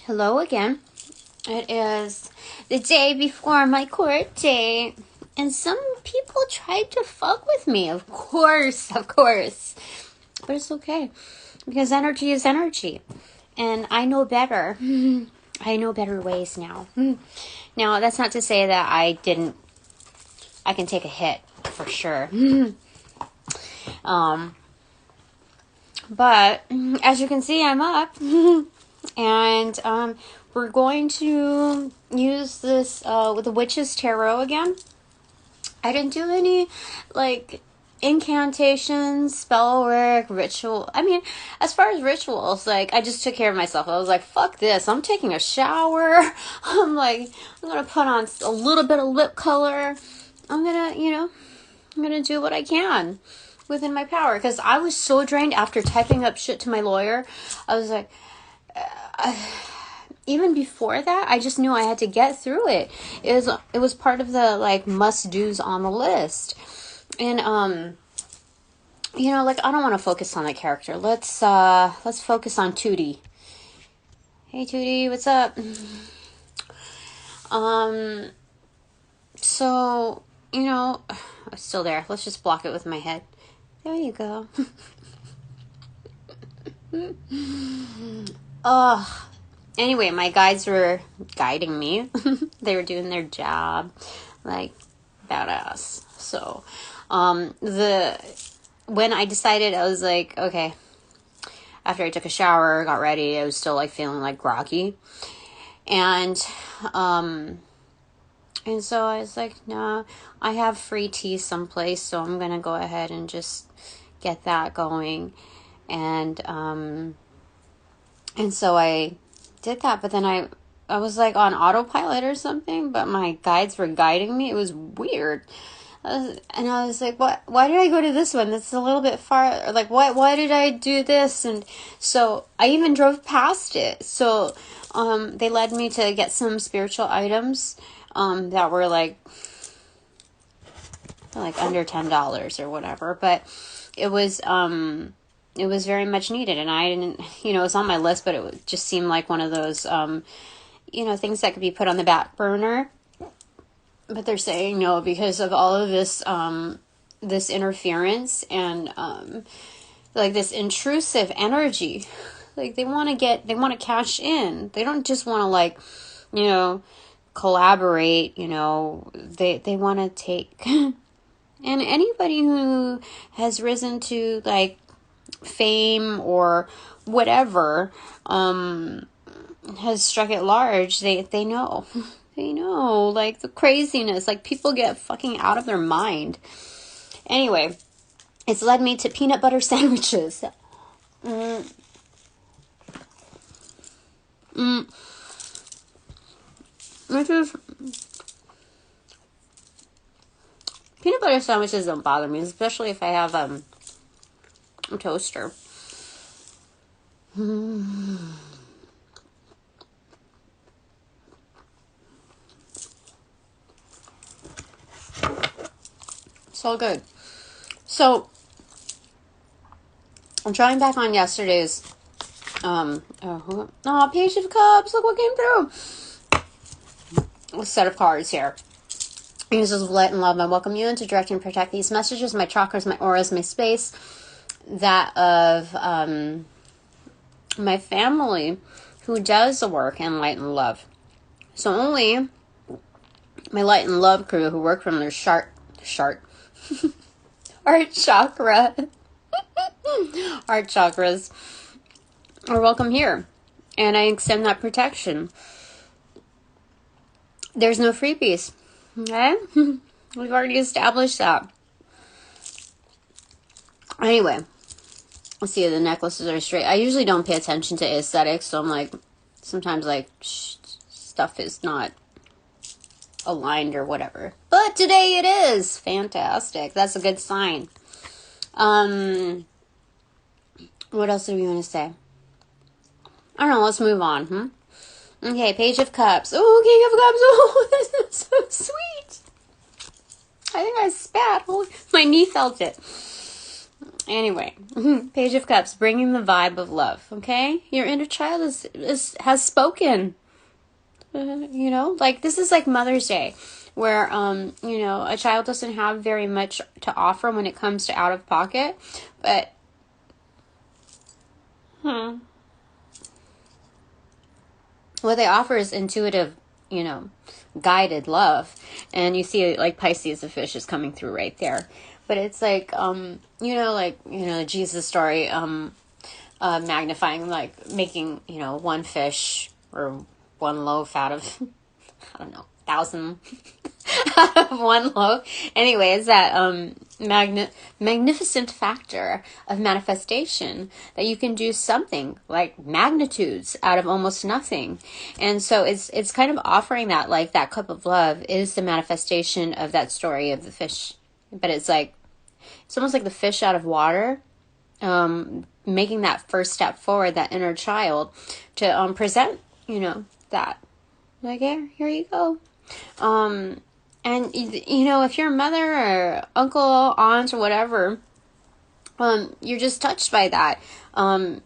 Hello again. It is the day before my court date, and some people tried to fuck with me. Of course. But it's okay, because energy is energy, and I know better. I know better ways now. Now, that's not to say that I can take a hit, for sure. But, as you can see, I'm up. And we're going to use this with the Witch's Tarot again. I didn't do any, incantations, spell work, ritual. I mean, as far as rituals, I just took care of myself. I was like, fuck this. I'm taking a shower. I'm going to put on a little bit of lip color. I'm going to do what I can within my power. Because I was so drained after typing up shit to my lawyer. I was like... even before that, I just knew I had to get through it. It was part of the must-dos on the list. And I don't want to focus on the character. Let's focus on Tootie. Hey Tootie, what's up? So, it's still there. Let's just block it with my head. There you go. Anyway, my guides were guiding me. They were doing their job, badass. So, when I decided, I was like, okay. After I took a shower, got ready, I was still feeling groggy, and so I was like, no, I have free tea someplace, so I'm gonna go ahead and just get that going, and so I did that, but then I was on autopilot or something, but my guides were guiding me. It was weird. And I was like, what? Why did I go to this one? That's a little bit far. Why did I do this? And so I even drove past it. So they led me to get some spiritual items that were under $10 or whatever. But it was very much needed, and I didn't, it was on my list, but it just seemed like one of those, things that could be put on the back burner. But they're saying no because of all of this, this interference and, this intrusive energy. They want to cash in. They don't just want to, collaborate, they want to take. And anybody who has risen to, fame or whatever has struck it large, they know the craziness, people get fucking out of their mind. Anyway, it's led me to peanut butter sandwiches. Which is, peanut butter sandwiches don't bother me, especially if I have a toaster. So good. So I'm trying back on yesterday's Page of Cups. Look what came through. A set of cards here. Users of light and love, I welcome you in to direct and protect these messages, my chakras, my auras, my space, that of my family who does the work in light and love. So only my light and love crew who work from their heart chakra, heart chakras are welcome here. And I extend that protection. There's no freebies. Okay? We've already established that. Anyway, let's see if the necklaces are straight. I usually don't pay attention to aesthetics, so I'm sometimes stuff is not aligned or whatever. But today it is. Fantastic. That's a good sign. What else do we want to say? I don't know. Let's move on. Okay, Page of Cups. Oh, King of Cups. Oh, this is so sweet. I think I spat. Oh, my knee felt it. Anyway, Page of Cups, bringing the vibe of love, okay? Your inner child has spoken. Like this is like Mother's Day, where, a child doesn't have very much to offer when it comes to out of pocket, but, what they offer is intuitive, guided love. And you see like Pisces, the fish is coming through right there. But it's like, the Jesus story, magnifying, like making, one fish or one loaf out of, I don't know, 1,000 out of one loaf. Anyway, it's that magnificent factor of manifestation that you can do something like magnitudes out of almost nothing. And so it's kind of offering that, like that cup of love is the manifestation of that story of the fish. But it's almost like the fish out of water, making that first step forward, that inner child, to present, that. Like, here you go. And, if you're a mother or uncle, aunt, or whatever, you're just touched by that. They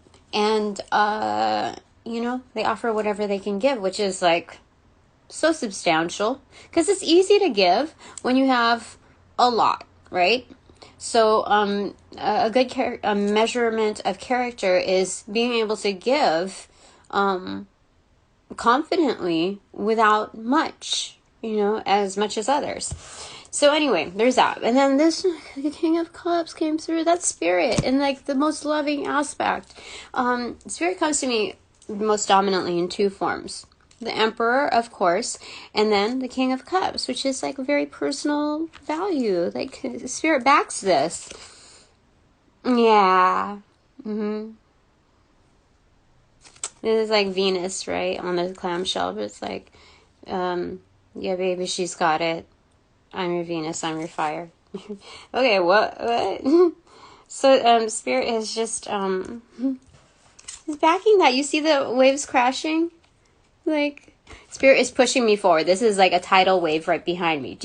offer whatever they can give, which is, like, so substantial. Because it's easy to give when you have a lot, right? So, a good measurement of character is being able to give, confidently without much, as much as others. So anyway, there's that. And then the King of Cups came through. That's Spirit in like the most loving aspect. Spirit comes to me most dominantly in two forms. The Emperor, of course, and then the King of Cups, which is like a very personal value. Like Spirit backs this. Yeah. This is like Venus, right, on the clamshell, but it's like, yeah, baby, she's got it. I'm your Venus, I'm your fire. Okay, what? So, Spirit is just, is backing that. You see the waves crashing? Like, Spirit is pushing me forward. This is like a tidal wave right behind me.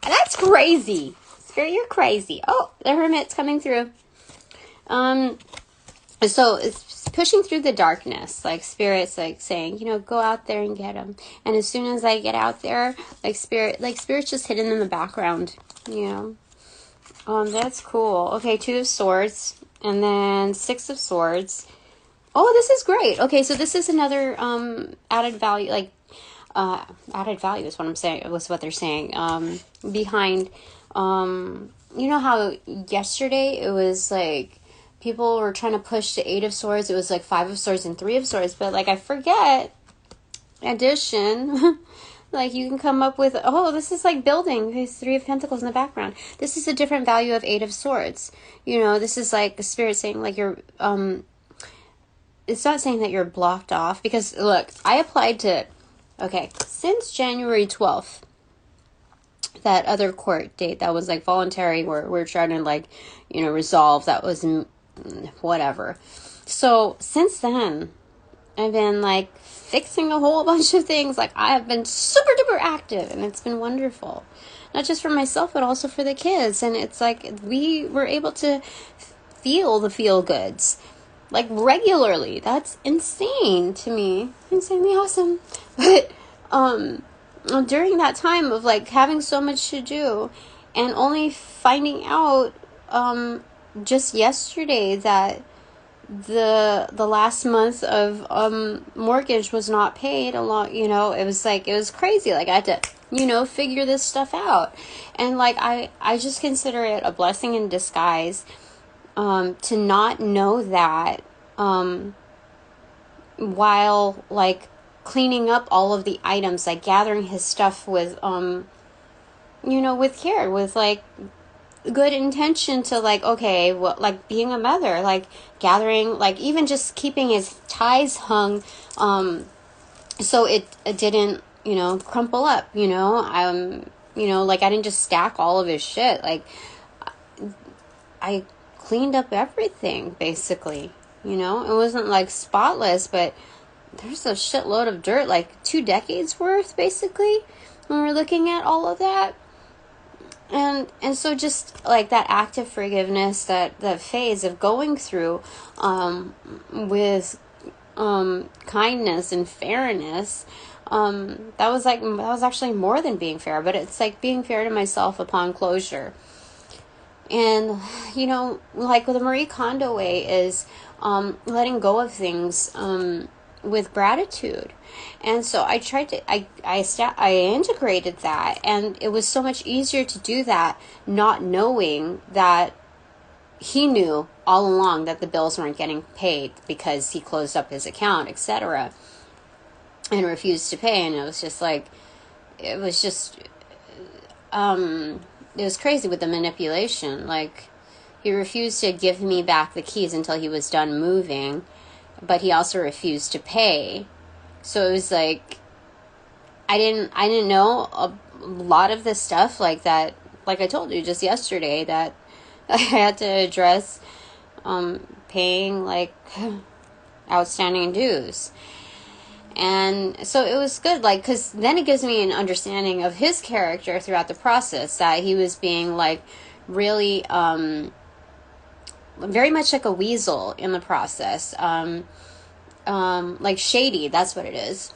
That's crazy. Spirit, you're crazy. Oh, the Hermit's coming through. So it's pushing through the darkness, like Spirit's like saying, go out there and get them. And as soon as I get out there, Spirit's just hidden in the background, That's cool. Okay, 2 of Swords, and then 6 of Swords. Oh, this is great. Okay, so this is another added value, added value is what I'm saying. Was what they're saying. Behind, how yesterday it was like, people were trying to push the 8 of Swords. It was like 5 of Swords and 3 of Swords. But like, I forget, addition, like you can come up with, this is like building. There's 3 of Pentacles in the background. This is a different value of 8 of Swords. This is like the Spirit saying like you're, it's not saying that you're blocked off. Because look, I applied to, since January 12th, that other court date that was like voluntary, where we're trying to like, resolve, that was whatever. So since then, I've been like fixing a whole bunch of things. Like I have been super duper active, and it's been wonderful, not just for myself but also for the kids. And it's like we were able to feel the feel goods like regularly. That's insane to me, insanely awesome. But during that time of like having so much to do, and only finding out just yesterday that the last month of mortgage was not paid along, it was crazy. Like I had to figure this stuff out. And like I just consider it a blessing in disguise to not know that while like cleaning up all of the items, like gathering his stuff with with care, with like good intention to like, okay, well, like being a mother, like gathering, like even just keeping his ties hung, so it didn't, crumple up, like I didn't just stack all of his shit. Like I cleaned up everything basically, it wasn't like spotless, but there's a shitload of dirt, like 2 decades worth basically, when we're looking at all of that. And so just like that act of forgiveness, that phase of going through with kindness and fairness, that was actually more than being fair, but it's like being fair to myself upon closure. And like the Marie Kondo way is letting go of things with gratitude. And so I tried to I integrated that, and it was so much easier to do that not knowing that he knew all along that the bills weren't getting paid because he closed up his account, etc., and refused to pay. And it was just like, it was just it was crazy with the manipulation. Like, he refused to give me back the keys until he was done moving, but he also refused to pay. So it was like, I didn't know a lot of this stuff like that. Like I told you just yesterday, that I had to address paying like outstanding dues. And so it was good, like, because then it gives me an understanding of his character throughout the process, that he was being like really very much like a weasel in the process, like shady, that's what it is.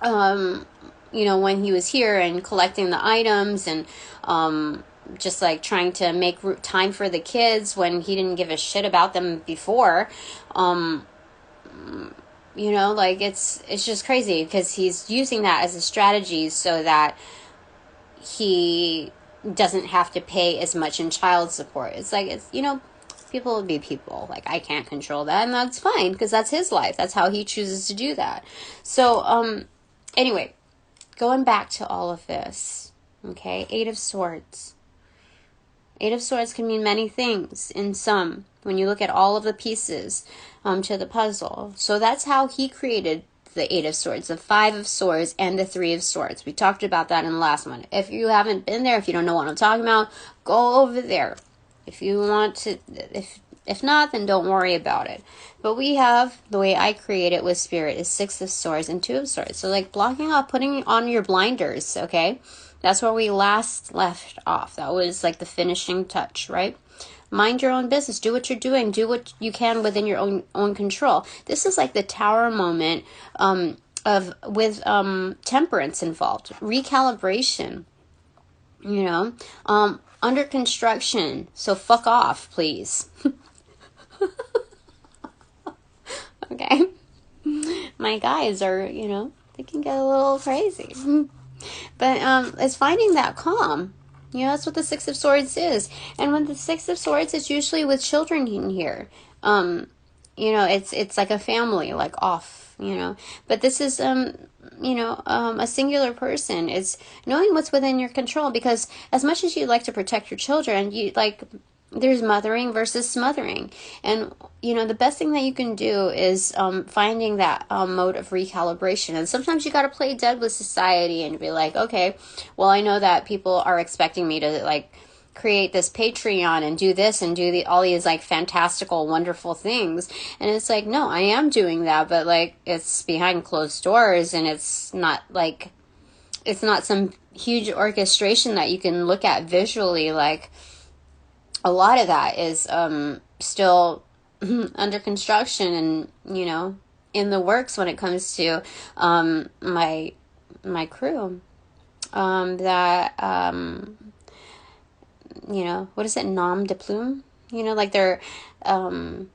When he was here and collecting the items, and just like trying to make time for the kids when he didn't give a shit about them before. Like it's just crazy, because he's using that as a strategy so that he doesn't have to pay as much in child support. It's like, people will be people. Like, I can't control that, and that's fine, because that's his life. That's how he chooses to do that. So, anyway, going back to all of this, okay, Eight of Swords. Eight of Swords can mean many things in some, when you look at all of the pieces to the puzzle. So that's how he created the Eight of Swords, the Five of Swords, and the Three of Swords. We talked about that in the last one. If you haven't been there, if you don't know what I'm talking about, go over there. If you want to, if not, then don't worry about it. But we have, the way I create it with Spirit, is Six of Swords and Two of Swords. So like blocking off, putting on your blinders, okay? That's where we last left off. That was like the finishing touch, right? Mind your own business. Do what you're doing. Do what you can within your own control. This is like the Tower moment with temperance involved. Recalibration, under construction. So fuck off, please. Okay. My guys are, they can get a little crazy. But it's finding that calm. That's what the Six of Swords is. And when the Six of Swords, it's usually with children in here. It's like a family, like off, But this is, a singular person. It's knowing what's within your control, because as much as you like to protect your children, there's mothering versus smothering. And, the best thing that you can do is finding that mode of recalibration. And sometimes you got to play dead with society and be like, okay, well, I know that people are expecting me to, like, create this Patreon and do this and do all these, like, fantastical, wonderful things. And it's like, no, I am doing that, but, like, it's behind closed doors, and it's not, like, it's not some huge orchestration that you can look at visually. Like, a lot of that is still under construction and, in the works when it comes to my crew. What is it? Nom de plume? Like they're kind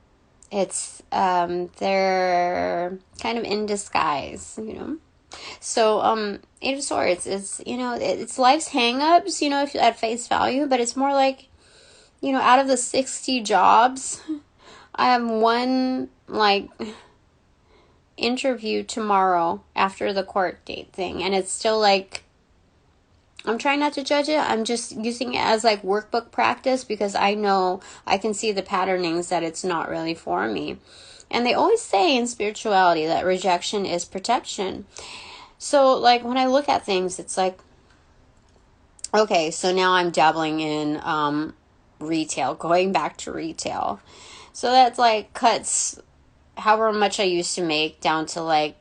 of in disguise, So, Eight of Swords is, it's life's hang-ups, if at face value, but it's more like, out of the 60 jobs, I have one, like, interview tomorrow after the court date thing, and it's still, like, I'm trying not to judge it. I'm just using it as, like, workbook practice, because I know I can see the patternings that it's not really for me. And they always say in spirituality that rejection is protection. So, like, when I look at things, it's like, okay, so now I'm dabbling in retail, going back to retail. So that's like cuts however much I used to make down to like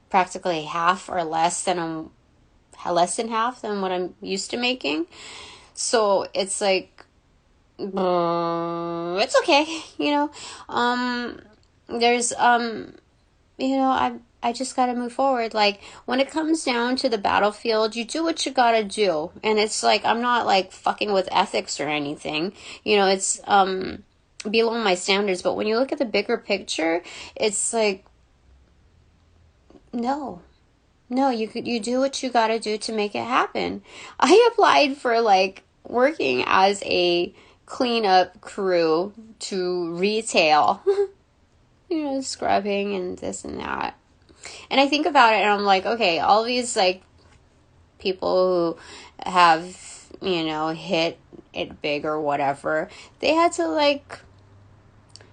practically half or less than half than what I'm used to making. So it's like, it's okay, you know. There's, you know, I just gotta move forward. Like, when it comes down to the battlefield, you do what you gotta do. And it's like, I'm not like fucking with ethics or anything. You know, it's, below my standards. But when you look at the bigger picture, it's like, no, you do what you gotta do to make it happen. I applied for like working as a cleanup crew to retail, you know, scrubbing and this and that. And I think about it and I'm like, okay, all these like people who have, you know, hit it big or whatever, they had to like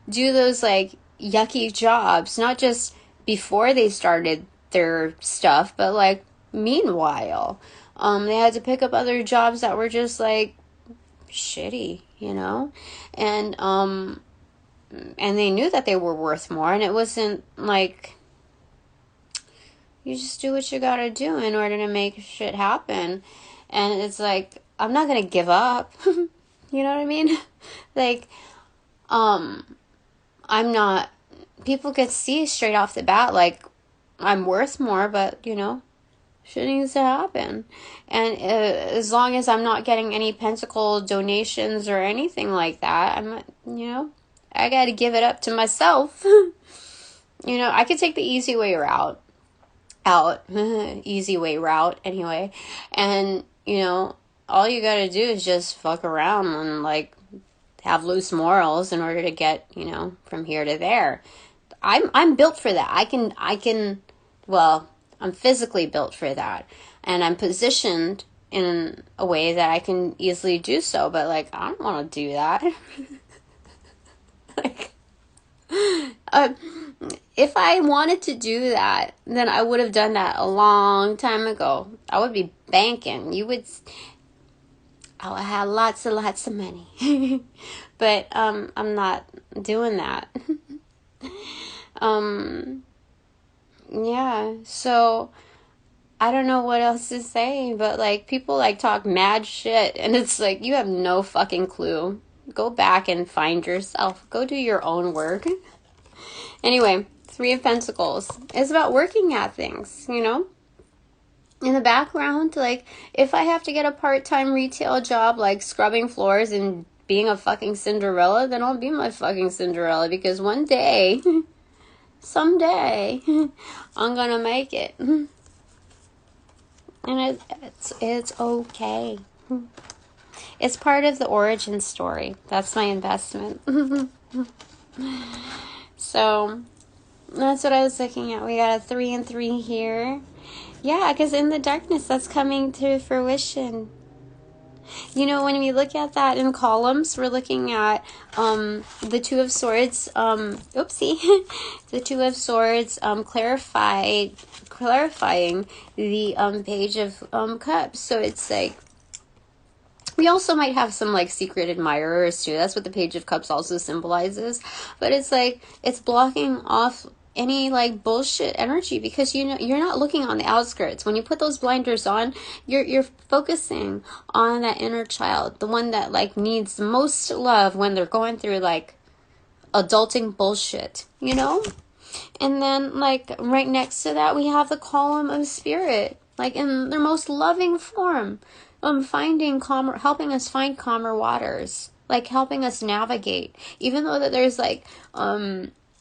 do those like yucky jobs, not just before they started their stuff, but like meanwhile. They had to pick up other jobs that were just like shitty, you know? And they knew that they were worth more, and it wasn't like, you just do what you gotta do in order to make shit happen. And it's like, I'm not gonna give up. You know what I mean? Like, I'm not, people could see straight off the bat, like, I'm worth more, but, you know, shit needs to happen. And as long as I'm not getting any pentacle donations or anything like that, I'm not, you know, I gotta give it up to myself. You know, I could take the easy way route. Easy way route, anyway. And, you know, all you gotta do is just fuck around and, like, have loose morals in order to get, you know, from here to there. I'm built for that. I can, well, I'm physically built for that. And I'm positioned in a way that I can easily do so. But, like, I don't want to do that. Like, if I wanted to do that, then I would have done that a long time ago. I would be banking. I would have lots and lots of money. But, I'm not doing that. Yeah, so I don't know what else to say, but like, people like talk mad shit, and it's like, you have no fucking clue. Go back and find yourself. Go do your own work. Anyway, Three of Pentacles. It's about working at things, you know? In the background, like, if I have to get a part-time retail job, like scrubbing floors and being a fucking Cinderella, then I'll be my fucking Cinderella, because one day, someday, I'm gonna make it. And it's okay. It's part of the origin story. That's my investment. So, that's what I was looking at. We got a 3 and 3 here. Yeah, because in the darkness, that's coming to fruition. You know, when we look at that in columns, we're looking at the Two of Swords, the Two of Swords clarifying the Page of Cups. So it's like, we also might have some like secret admirers too. That's what the Page of Cups also symbolizes. But it's like, it's blocking off any like bullshit energy, because you know, you're not looking on the outskirts. When you put those blinders on, you're focusing on that inner child, the one that like needs the most love when they're going through like adulting bullshit, you know? And then like right next to that, we have the column of spirit, like in their most loving form, finding calmer, helping us find calmer waters, like helping us navigate, even though that there's like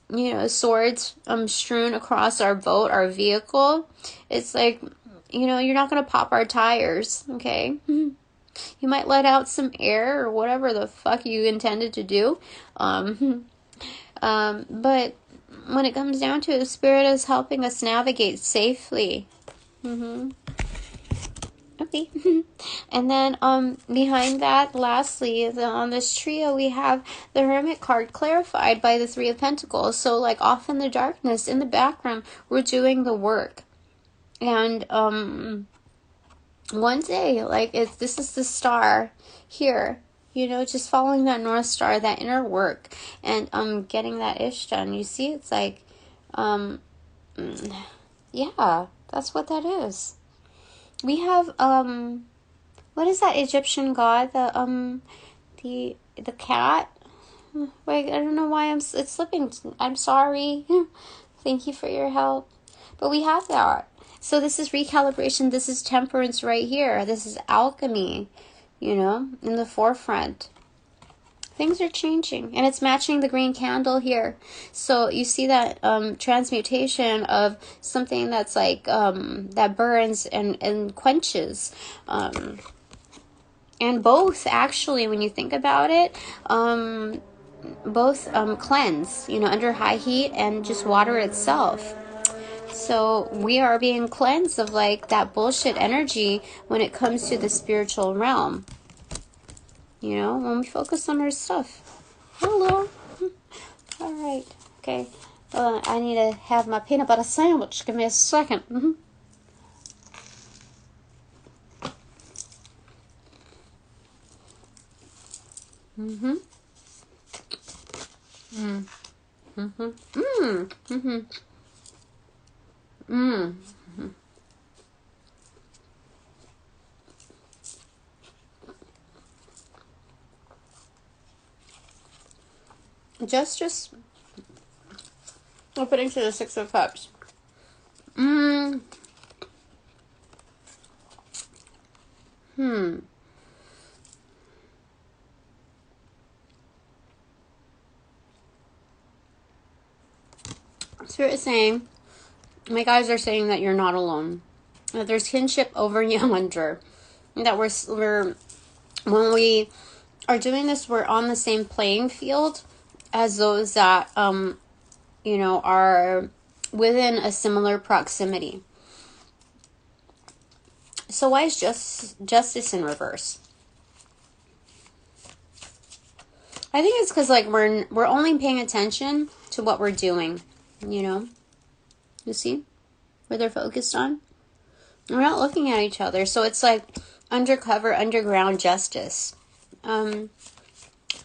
you know, swords strewn across our boat, our vehicle. It's like, you know, you're not going to pop our tires, okay? You might let out some air or whatever the fuck you intended to do. But when it comes down to it, the spirit is helping us navigate safely. Okay. And then behind that, lastly, on this trio, we have the Hermit card clarified by the Three of Pentacles. So like off in the darkness, in the background, we're doing the work. And one day, like, this is the star here, you know, just following that North Star, that inner work, and getting that ish done. You see, it's like, yeah, that's what that is. We have what is that Egyptian god? The cat. Wait, I don't know why it's slipping. I'm sorry. Thank you for your help. But we have that. So this is recalibration. This is temperance right here. This is alchemy, you know, in the forefront. Things are changing, and it's matching the green candle here. So you see that transmutation of something that's like that burns and quenches. And both, actually, when you think about it, both cleanse, you know, under high heat and just water itself. So we are being cleansed of like that bullshit energy when it comes to the spiritual realm. You know, when we focus on our stuff. Hello. All right. Okay. I need to have my peanut butter sandwich. Give me a second. Just opening to the Six of Cups. Spirit is saying, my guys are saying that you're not alone. That there's kinship over yonder. That we're when we are doing this, we're on the same playing field as those that you know, are within a similar proximity. So why is justice in reverse? I think it's because like we're only paying attention to what we're doing, you know. You see where they're focused on? We're not looking at each other, so it's like undercover, underground justice. Let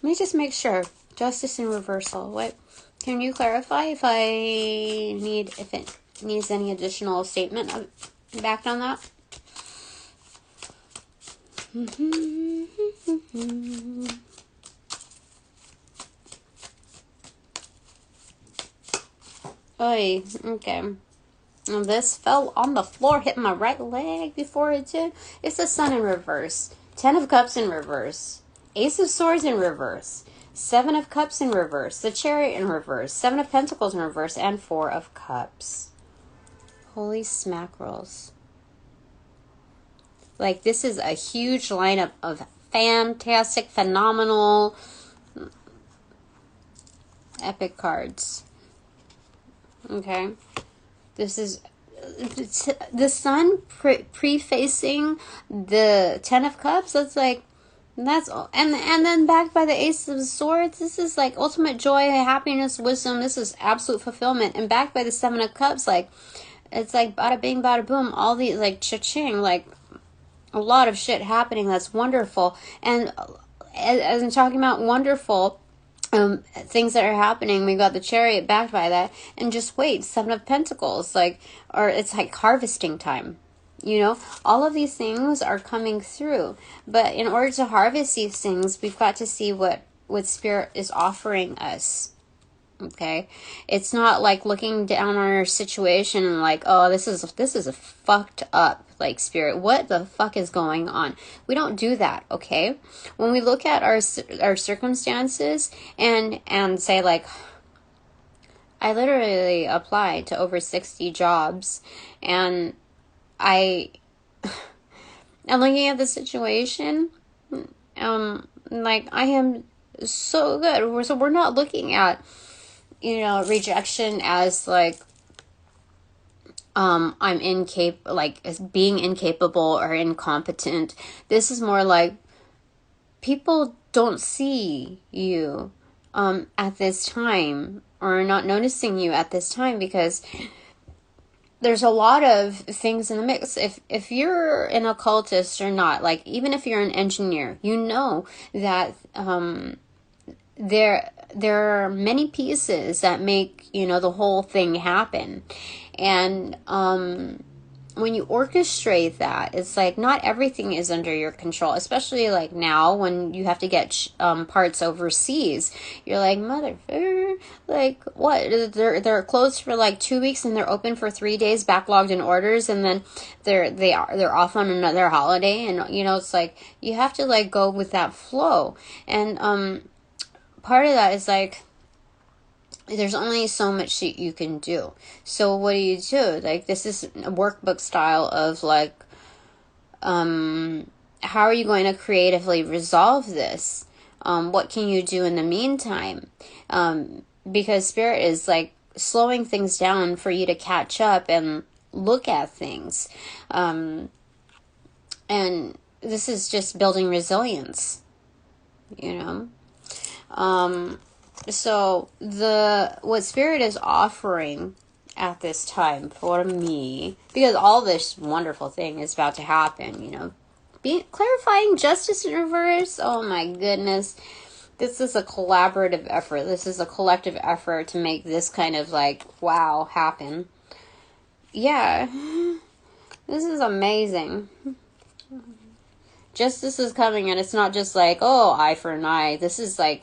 me just make sure. Justice in reversal. What? Can you clarify if it needs any additional statement backed on that? Oy, okay. And this fell on the floor, hit my right leg before it did. It's the Sun in reverse. 10 of Cups in reverse. Ace of Swords in reverse. 7 of Cups in reverse. The Chariot in reverse. 7 of Pentacles in reverse. And 4 of Cups. Holy smackerels. Like, this is a huge lineup of fantastic, phenomenal, epic cards. Okay. This is the Sun prefacing the 10 of Cups. That's like, that's all. And then backed by the Ace of Swords. This is like ultimate joy, happiness, wisdom. This is absolute fulfillment. And backed by the 7 of Cups, like, it's like bada bing, bada boom. All these, like, cha-ching, like, a lot of shit happening. That's wonderful. And as I'm talking about wonderful things that are happening, we got the Chariot backed by that, and just wait, 7 of Pentacles, like, or it's like harvesting time, you know. All of these things are coming through, but in order to harvest these things, we've got to see what Spirit is offering us. Okay, it's not like looking down on our situation and like, oh, this is a fucked up, like, Spirit, what the fuck is going on? We don't do that. Okay, when we look at our circumstances and say, like, I literally applied to over 60 jobs, and I'm looking at the situation, like, I am so good. So we're not looking at, you know, rejection as like, I'm as being incapable or incompetent. This is more like people don't see you at this time, or not noticing you at this time, because there's a lot of things in the mix. If you're an occultist or not, like, even if you're an engineer, you know that there are many pieces that make, you know, the whole thing happen. And when you orchestrate that, it's like not everything is under your control, especially like now when you have to get parts overseas. You're like, motherfucker, like what? They're closed for like 2 weeks and they're open for 3 days, backlogged in orders, and then they're off on another holiday, and you know, it's like you have to like go with that flow. And part of that is like, there's only so much that you can do. So what do? Like, this is a workbook style of like, how are you going to creatively resolve this? What can you do in the meantime? Because Spirit is like slowing things down for you to catch up and look at things. And this is just building resilience, you know? So what Spirit is offering at this time for me, because all this wonderful thing is about to happen, you know, clarifying justice in reverse. Oh my goodness. This is a collaborative effort. This is a collective effort to make this kind of like, wow, happen. Yeah. This is amazing. Justice is coming, and it's not just like, oh, eye for an eye. This is like,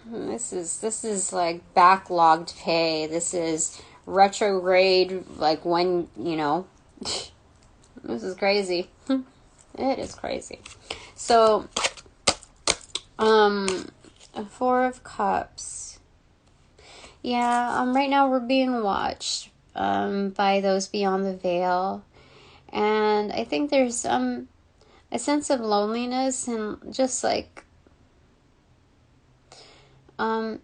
this is like backlogged pay. This is retrograde, like when, you know, this is crazy. It is crazy. So, Four of Cups. Yeah, right now we're being watched, by those beyond the veil. And I think there's, a sense of loneliness and just like,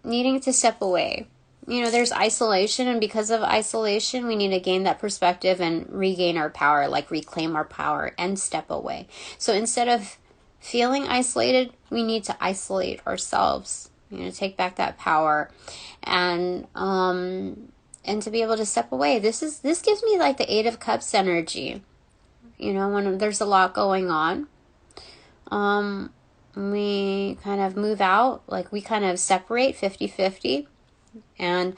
needing to step away. You know, there's isolation, and because of isolation, we need to gain that perspective and regain our power, like reclaim our power and step away. So instead of feeling isolated, we need to isolate ourselves, you know, take back that power and to be able to step away. This gives me like the Eight of Cups energy, you know, when there's a lot going on. We kind of move out, like we kind of separate 50-50. And,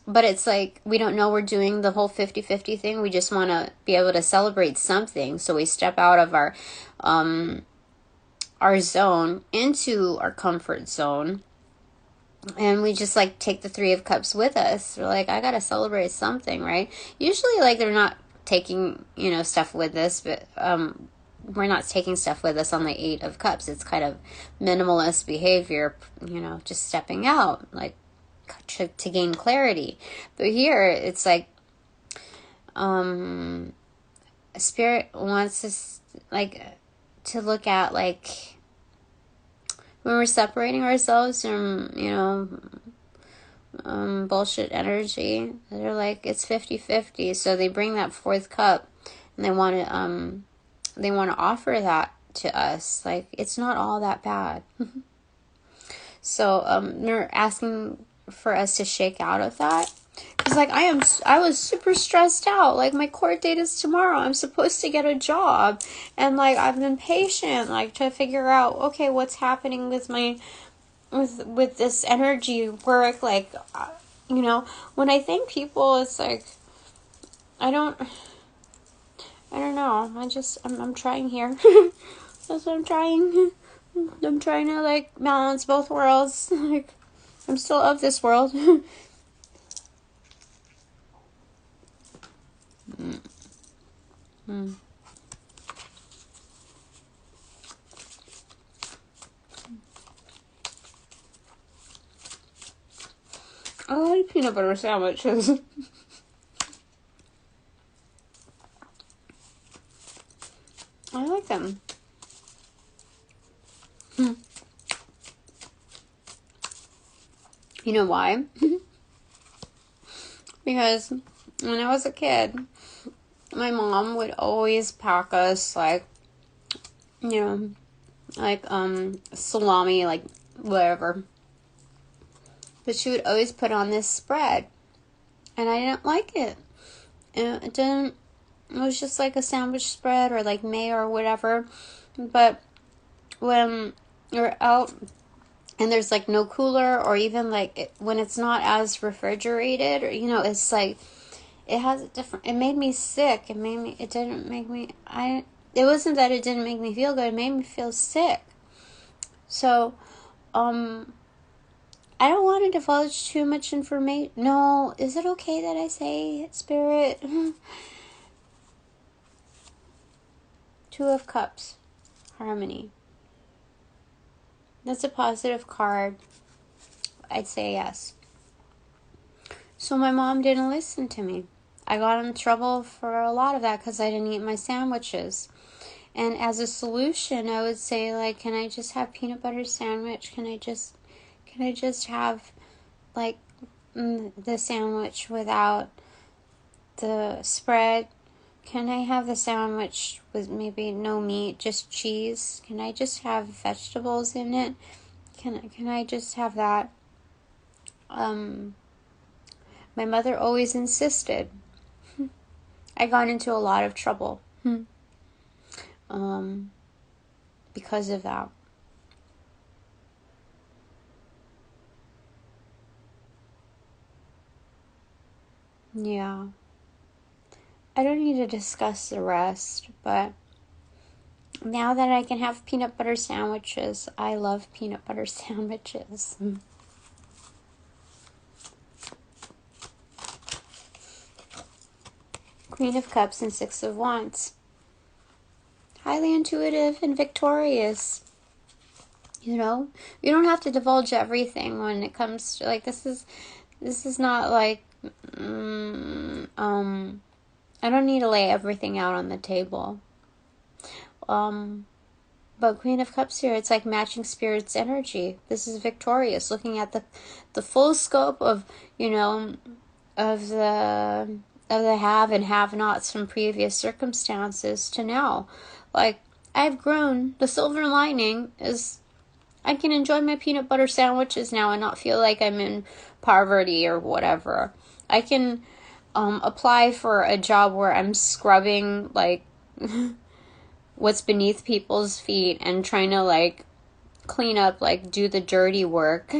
but it's like, we don't know we're doing the whole 50-50 thing. We just want to be able to celebrate something. So we step out of our zone into our comfort zone. And we just like take the Three of Cups with us. We're like, I got to celebrate something, right? Usually like they're not taking, you know, stuff with us, but, we're not taking stuff with us on the Eight of Cups. It's kind of minimalist behavior, you know, just stepping out, like to gain clarity. But here, it's like, Spirit wants us, like, to look at, like, when we're separating ourselves from, you know, bullshit energy. They're like, it's 50-50. So they bring that fourth cup, and they want to offer that to us. Like, it's not all that bad. So they're asking for us to shake out of that. Because like I was super stressed out. Like, my court date is tomorrow. I'm supposed to get a job, and like I've been patient, like to figure out, okay, what's happening with my with this energy work. Like, you know, when I thank people, it's like I don't know. I'm trying here. That's what I'm trying. I'm trying to like balance both worlds. Like, I'm still of this world. I like peanut butter sandwiches. I like them. You know why? Because when I was a kid, my mom would always pack us like, you know, like salami, like whatever. But she would always put on this spread, and I didn't like it. And it was just like a sandwich spread or like mayo or whatever. But when you're out and there's like no cooler, or even like when it's not as refrigerated, or it's like it has a different. It made me sick. It didn't make me. It wasn't that it didn't make me feel good. It made me feel sick. So, I don't want to divulge too much information. No, is it okay that I say Spirit? Two of Cups, Harmony. That's a positive card. I'd say yes. So my mom didn't listen to me. I got in trouble for a lot of that because I didn't eat my sandwiches. And as a solution, I would say, like, can I just have peanut butter sandwich? Can I just have, like, the sandwich without the spread? Can I have the sandwich with maybe no meat, just cheese? Can I just have vegetables in it? Can I just have that? My mother always insisted. I got into a lot of trouble because of that. Yeah. I don't need to discuss the rest, but now that I can have peanut butter sandwiches, I love peanut butter sandwiches. Queen of Cups and Six of Wands. Highly intuitive and victorious. You don't have to divulge everything when it comes to, like, this is not like, I don't need to lay everything out on the table. But Queen of Cups here, it's like matching Spirit's energy. This is victorious, looking at the full scope of, of the have and have-nots from previous circumstances to now. Like, I've grown. The silver lining is I can enjoy my peanut butter sandwiches now and not feel like I'm in poverty or whatever. I can apply for a job where I'm scrubbing, like, what's beneath people's feet and trying to, like, clean up, like, do the dirty work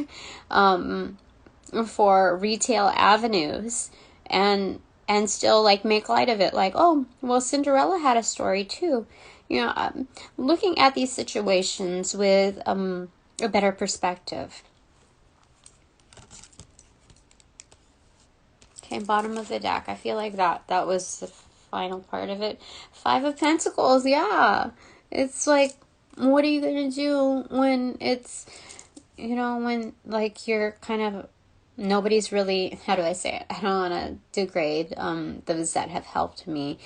for retail avenues and still, like, make light of it. Like, oh, well, Cinderella had a story too. Looking at these situations with a better perspective. Okay, bottom of the deck. I feel like that was the final part of it. Five of Pentacles, yeah. It's like, what are you going to do when it's, when, like, you're kind of, nobody's really, how do I say it? I don't want to degrade those that have helped me,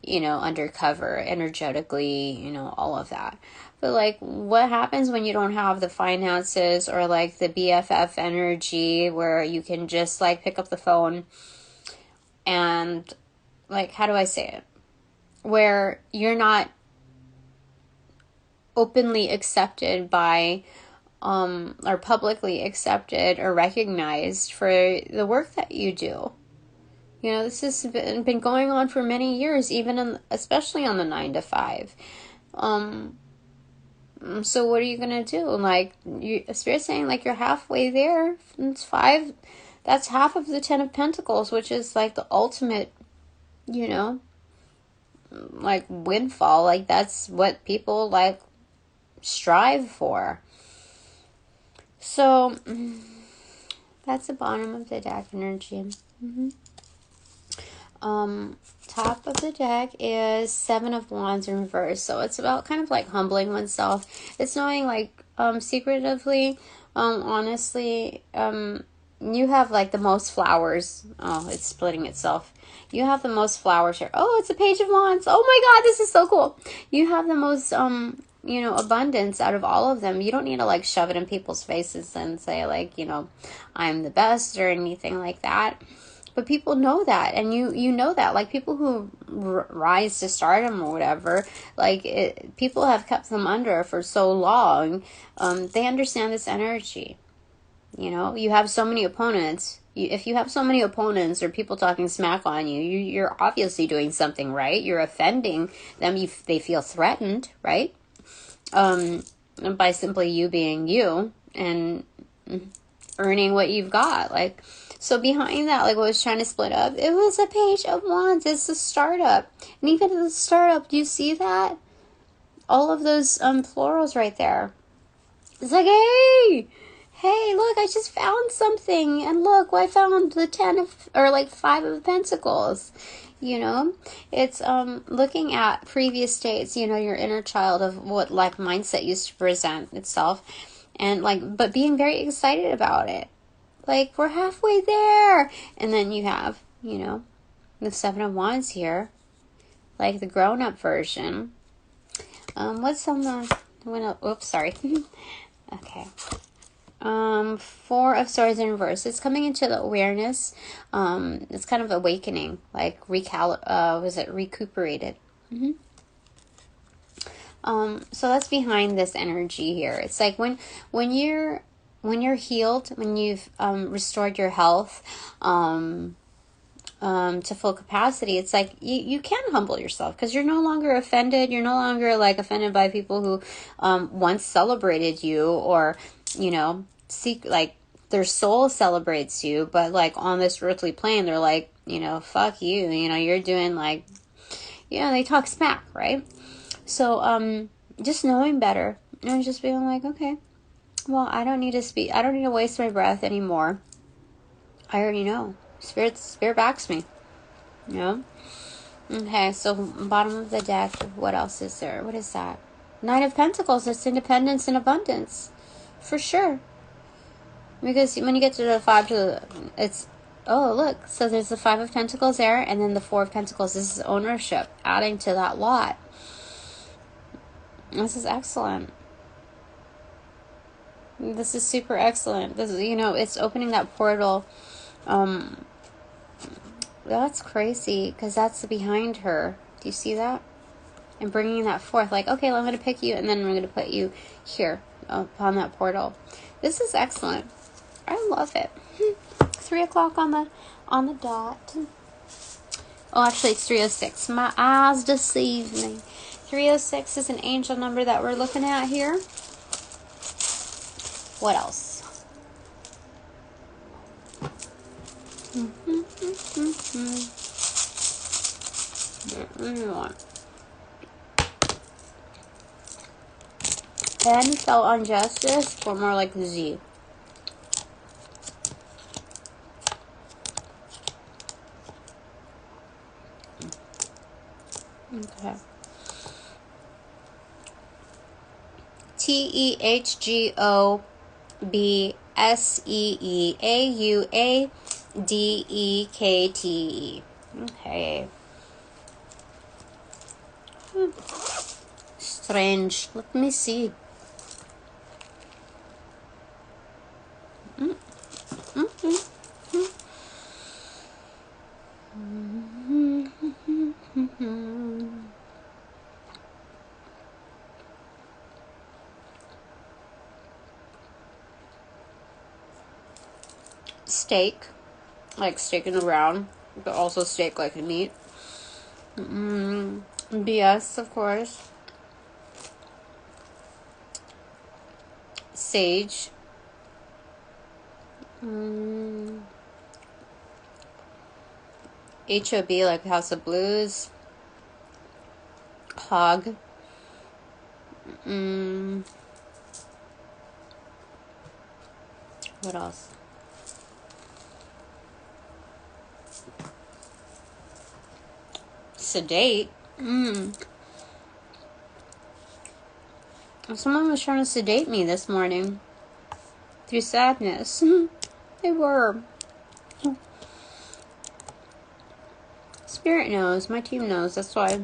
undercover, energetically, all of that. But, like, what happens when you don't have the finances or, like, the BFF energy where you can just, like, pick up the phone and, like, how do I say it? Where you're not openly accepted by, or publicly accepted or recognized for the work that you do. This has been going on for many years, especially on the 9 to 5. So what are you going to do? Like, Spirit's saying, like, you're halfway there. It's 5. That's half of the 10 of Pentacles, which is, like, the ultimate, like, windfall. Like, that's what people, like, strive for. So, that's the bottom of the deck energy. Top of the deck is Seven of Wands in reverse. So it's about kind of like humbling oneself. It's knowing, like, secretively, honestly, you have, like, the most flowers. Oh, it's splitting itself. You have the most flowers here. Oh, it's a Page of Wands. Oh my God, this is so cool. You have the most, abundance out of all of them. You don't need to, like, shove it in people's faces and say, like, I'm the best or anything like that. But people know that, and you know that. Like, people who rise to stardom or whatever, like, people have kept them under for so long. They understand this energy. You have so many opponents. If you have so many opponents or people talking smack on you, you're obviously doing something right. You're offending them. They feel threatened, right? By simply you being you. and earning what you've got. Like, so behind that, like what was trying to split up, it was a page of wands. It's a startup. And even the startup, do you see that? All of those florals right there. It's like, hey, look, I just found something. And look, I found the 5 of Pentacles. You know, it's looking at previous states, you know, your inner child of what like mindset used to present itself. And like, but being very excited about it. Like, we're halfway there. And then you have, you know, the 7 of Wands here. Like the grown-up version. What's on the... Oops, sorry. Okay. 4 of Swords in reverse. It's coming into the awareness. It's kind of awakening. Like, recuperated. So that's behind this energy here. It's like when you're healed, when you've restored your health to full capacity, it's like you can humble yourself because you're no longer offended. You're no longer like offended by people who once celebrated you, or you know, like their soul celebrates you, but like on this earthly plane, they're like, you know, fuck you. You know, you're doing like, you know, they talk smack, right? So, just knowing better and just being like, okay, well, I don't need to waste my breath anymore. I already know. Spirit backs me, you know? Okay, so bottom of the deck, what else is there? What is that? 9 of Pentacles, it's independence and abundance. For sure. Because when you get to the 5 it's, oh, look, so there's the 5 of Pentacles there, and then the 4 of Pentacles. This is ownership, adding to that lot. This is excellent. This is super excellent. This is, you know, it's opening that portal. That's crazy, because that's behind her. Do you see that? And bringing that forth, like, okay, well, I'm going to pick you, and then I'm going to put you here upon that portal. This is excellent. I love it. 3 o'clock on the dot. Oh, actually, it's 3:06. My eyes deceive me. 3:06 is an angel number that we're looking at here. What else? What do you want? N fell on justice, or more like Z. Okay. TEHGOBSEEAUADEKTE. Okay. Strange. Let me see. Steak, like steak in the ground, but also steak like in meat. BS, of course. Sage. HOB, like House of Blues. Hog. What else? Sedate. Someone was trying to sedate me this morning through sadness. They were. Spirit knows. My team knows. That's why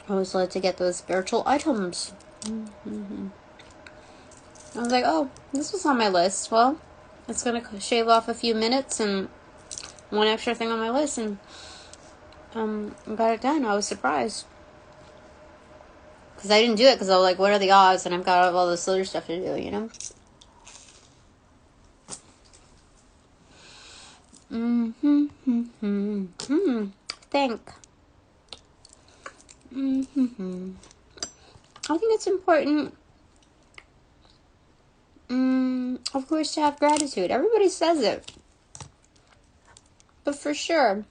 I was led to get those spiritual items. I was like, oh, this was on my list. Well, it's going to shave off a few minutes and one extra thing on my list, and got it done. I was surprised. Because I didn't do it because I was like, what are the odds? And I've got all this other stuff to do, you know? Think. I think it's important of course, to have gratitude. Everybody says it. But for sure,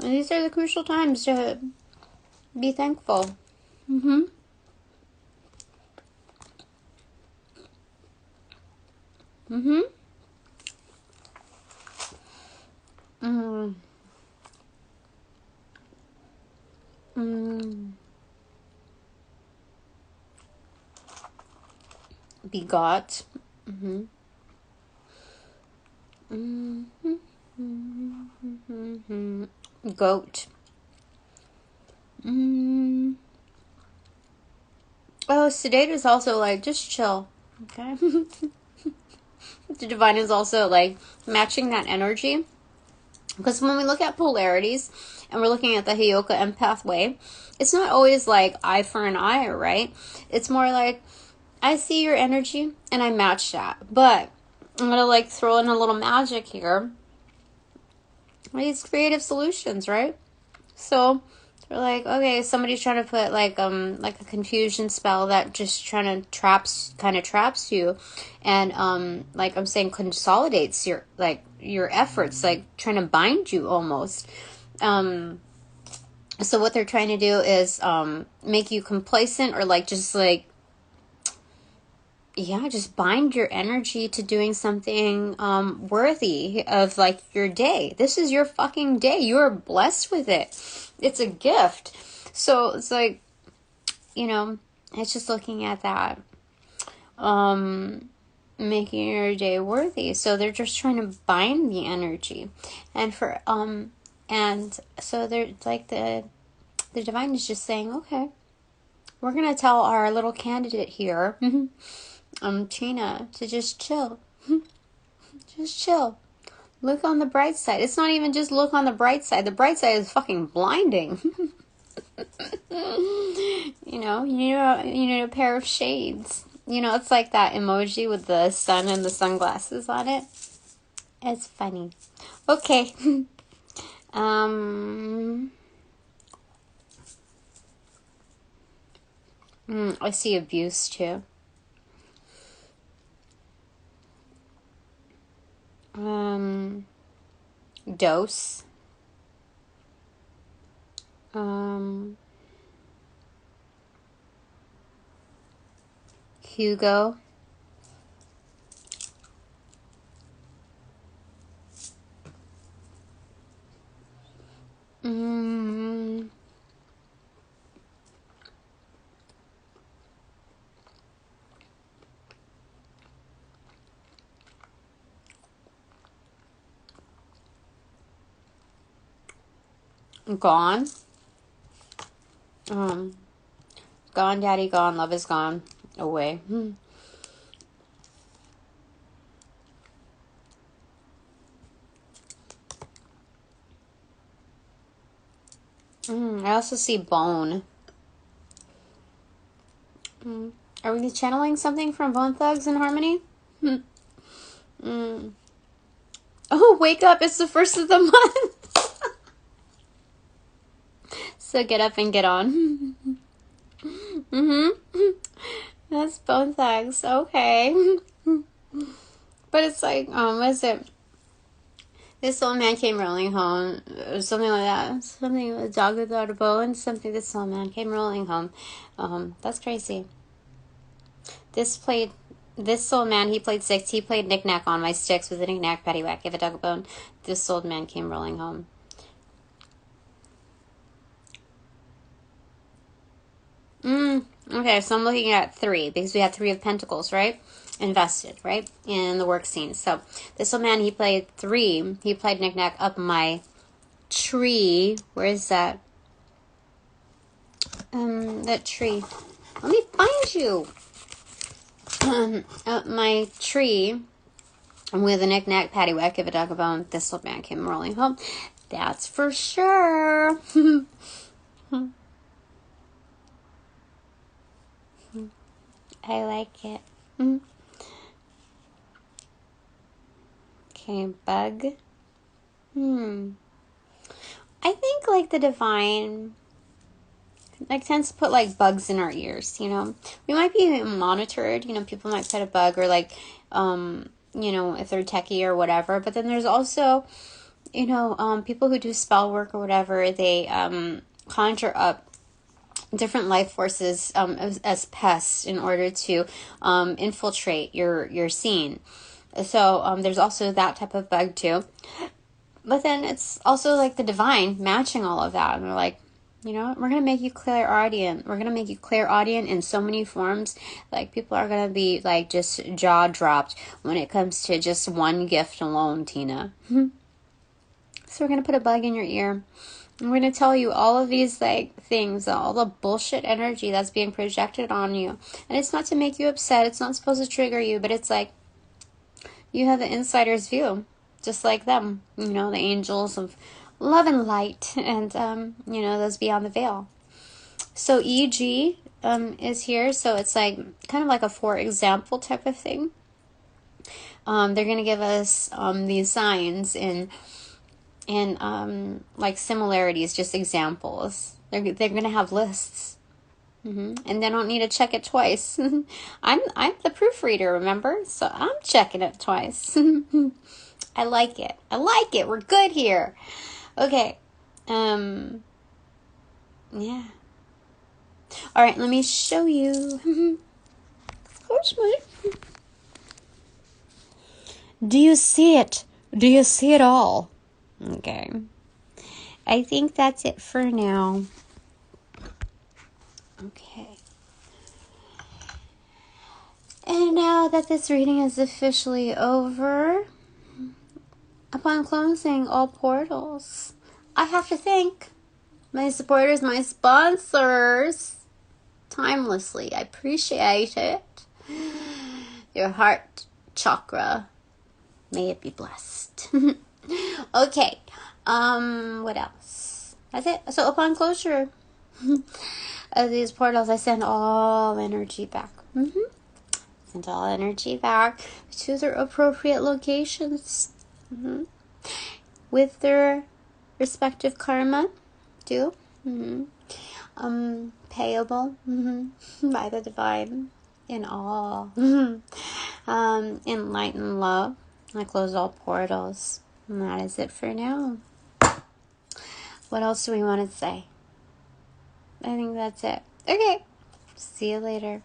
these are the crucial times to be thankful. Mm-hmm. Mm-hmm. Mm. Mm. Begot. Mm-hmm. Mm-hmm. Mm-hmm. Goat. Mm. Oh, sedate is also like, just chill. Okay? The divine is also like matching that energy. Because when we look at polarities and we're looking at the Heyoka empath way, it's not always like eye for an eye, right? It's more like, I see your energy and I match that. But I'm going to like throw in a little magic here. It's creative solutions, right? So we're like, okay, somebody's trying to put like a confusion spell that just kind of traps you, and like I'm saying, consolidates your efforts, like trying to bind you almost. So what they're trying to do is make you complacent, or like just like, yeah, just bind your energy to doing something worthy of like your day. This is your fucking day. You are blessed with it. It's a gift. So it's like, it's just looking at that. Making your day worthy. So they're just trying to bind the energy. And so they're like the divine is just saying, okay, we're gonna tell our little candidate here, Tina, to just chill. Just chill. Look on the bright side. It's not even just look on the bright side. The bright side is fucking blinding. You need a pair of shades. It's like that emoji with the sun and the sunglasses on it. It's funny. Okay. I see abuse too. Dose. Hugo. Gone. Gone, daddy, gone, love is gone, away. I also see bone. Are we channeling something from Bone Thugs and Harmony? Oh, wake up, it's the first of the month. So get up and get on. That's Bone Thugs. Okay. But it's like, what is it? This old man came rolling home. Something like that. Something, a dog without a bone. Something, this old man came rolling home. That's crazy. This old man, he played 6. He played knick-knack on my sticks with a knick-knack, paddywhack, give a dog a bone. This old man came rolling home. Okay, so I'm looking at 3, because we have 3 of Pentacles, right? Invested, right? In the work scene. So, this old man, he played 3. He played knick-knack up my tree. Where is that? That tree. Let me find you. Up my tree. With a knick-knack, paddywhack, give a dog a bone. This old man came rolling home. That's for sure. I like it. Okay, bug. I think like the divine like tends to put like bugs in our ears, you know. We might be monitored, you know, people might put a bug, or like, you know, if they're techie or whatever. But then there's also, you know, people who do spell work or whatever, they conjure up different life forces as pests in order to infiltrate your scene. So there's also that type of bug too. But then it's also like the divine matching all of that. And they're like, you know, we're going to make you clairaudient. We're going to make you clairaudient in so many forms. Like, people are going to be like just jaw dropped when it comes to just one gift alone, Tina. So we're going to put a bug in your ear. I'm going to tell you all of these like things, all the bullshit energy that's being projected on you. And it's not to make you upset. It's not supposed to trigger you, but it's like you have the insider's view, just like them. You know, the angels of love and light, and you know, those beyond the veil. So EG is here. So it's like kind of like a for example type of thing. They're going to give us these signs and like similarities, just examples. They're going to have lists, and they don't need to check it twice. I'm the proofreader, remember? So I'm checking it twice. I like it. I like it. We're good here. Okay. Yeah. All right. Let me show you. Of course, mate. Do you see it? Do you see it all? Okay. I think that's it for now. Okay. And now that this reading is officially over, upon closing all portals, I have to thank my supporters, my sponsors, timelessly. I appreciate it. Your heart chakra, may it be blessed. Okay. What else? That's it. So upon closure of these portals, I send all energy back. Send all energy back to their appropriate locations. With their respective karma too. Payable by the divine in all. In light and love. I close all portals. And that is it for now. What else do we want to say? I think that's it. Okay. See you later.